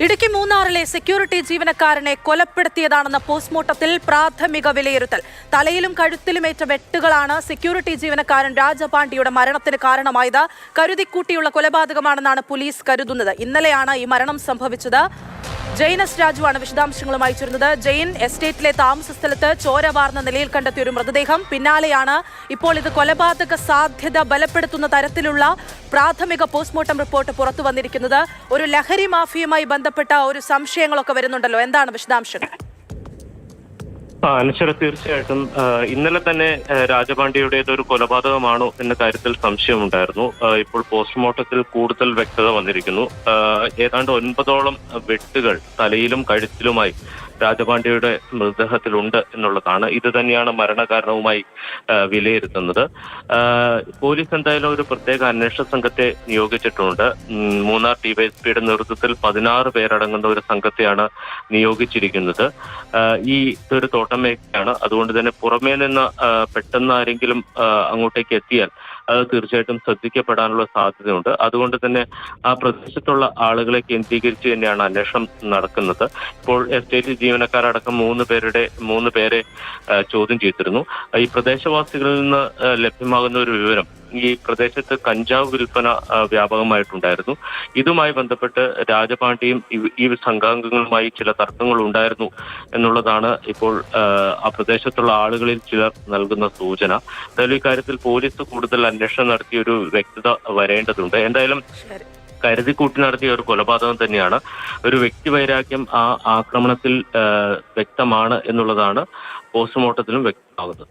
ഇടുക്കി മൂന്നാറിലെ സെക്യൂരിറ്റി ജീവനക്കാരനെ കൊലപ്പെടുത്തിയതാണെന്ന പോസ്റ്റ്മോർട്ടത്തിൽ പ്രാഥമിക വിലയിരുത്തൽ. തലയിലും കഴുത്തിലുമേറ്റ വെട്ടുകളാണ് സെക്യൂരിറ്റി ജീവനക്കാരൻ രാജപാണ്ഡിയുടെ മരണത്തിന് കാരണമായത്. കരുതിക്കൂട്ടിയുള്ള കൊലപാതകമാണെന്നാണ് പോലീസ് കരുതുന്നത്. ഇന്നലെയാണ് ഈ മരണം സംഭവിച്ചത്. ജെയിൻ എസ് രാജുവാണ് വിശദാംശങ്ങളുമായി ചേരുന്നത്. ജെയിൻ, എസ്റ്റേറ്റിലെ താമസ സ്ഥലത്ത് ചോര വാർന്ന നിലയിൽ കണ്ടെത്തിയ ഒരു മൃതദേഹം. പിന്നാലെയാണ് ഇപ്പോൾ ഇത് കൊലപാതക സാധ്യത ബലപ്പെടുത്തുന്ന തരത്തിലുള്ള പ്രാഥമിക പോസ്റ്റ്മോർട്ടം റിപ്പോർട്ട് പുറത്തു വന്നിരിക്കുന്നത്. ഒരു ലഹരി മാഫിയുമായി ബന്ധപ്പെട്ട ഒരു സംശയങ്ങളൊക്കെ വരുന്നുണ്ടല്ലോ, എന്താണ് വിശദാംശങ്ങൾ? അനശ്വര, തീർച്ചയായിട്ടും ഇന്നലെ തന്നെ രാജപാണ്ഡിയുടേത് ഒരു കൊലപാതകമാണോ എന്ന കാര്യത്തിൽ സംശയമുണ്ടായിരുന്നു. ഇപ്പോൾ പോസ്റ്റ്മോർട്ടത്തിൽ കൂടുതൽ വ്യക്തത വന്നിരിക്കുന്നു. ഏതാണ്ട് 9ഓളം വെട്ടുകൾ തലയിലും കഴുത്തിലുമായി രാജപാണ്ഡിയുടെ മൃതദേഹത്തിലുണ്ട് എന്നുള്ളതാണ്. ഇത് തന്നെയാണ് മരണകാരണവുമായി വിലയിരുത്തുന്നത്. പോലീസ് എന്തായാലും ഒരു പ്രത്യേക അന്വേഷണ സംഘത്തെ നിയോഗിച്ചിട്ടുണ്ട്. മൂന്നാർ ഡിവൈഎസ്പിയുടെ നേതൃത്വത്തിൽ 16 പേരടങ്ങുന്ന ഒരു സംഘത്തെയാണ് നിയോഗിച്ചിരിക്കുന്നത്. ഇതൊരു തോട്ടം മേഖലയാണ്. അതുകൊണ്ട് തന്നെ പുറമേ നിന്ന് പെട്ടെന്ന് ആരെങ്കിലും അങ്ങോട്ടേക്ക് എത്തിയാൽ അത് തീർച്ചയായിട്ടും ശ്രദ്ധിക്കപ്പെടാനുള്ള സാധ്യതയുണ്ട്. അതുകൊണ്ട് തന്നെ ആ പ്രദേശത്തുള്ള ആളുകളെ കേന്ദ്രീകരിച്ച് തന്നെയാണ് അന്വേഷണം നടക്കുന്നത്. ഇപ്പോൾ എസ്റ്റേറ്റ് ജീവനക്കാരടക്കം 3 പേരെ ചോദ്യം ചെയ്തിരുന്നു. ഈ പ്രദേശവാസികളിൽ നിന്ന് ലഭ്യമാകുന്ന ഒരു വിവരം, ഈ പ്രദേശത്ത് കഞ്ചാവ് വിൽപ്പന വ്യാപകമായിട്ടുണ്ടായിരുന്നു. ഇതുമായി ബന്ധപ്പെട്ട് രാജപാണ്ഡിയും ഈ സംഘാംഗങ്ങളുമായി ചില തർക്കങ്ങൾ ഉണ്ടായിരുന്നു എന്നുള്ളതാണ് ഇപ്പോൾ ആ പ്രദേശത്തുള്ള ആളുകളിൽ ചിലർ നൽകുന്ന സൂചന. എന്തായാലും ഇക്കാര്യത്തിൽ പോലീസ് കൂടുതൽ അന്വേഷണം നടത്തിയ ഒരു വ്യക്തത വരേണ്ടതുണ്ട്. എന്തായാലും കരുതിക്കൂട്ടി നടത്തിയ ഒരു കൊലപാതകം തന്നെയാണ്. ഒരു വ്യക്തിവൈരാഗ്യം ആ ആക്രമണത്തിൽ വ്യക്തമാണ് എന്നുള്ളതാണ് പോസ്റ്റ്മോർട്ടത്തിലും വ്യക്തമാകുന്നത്.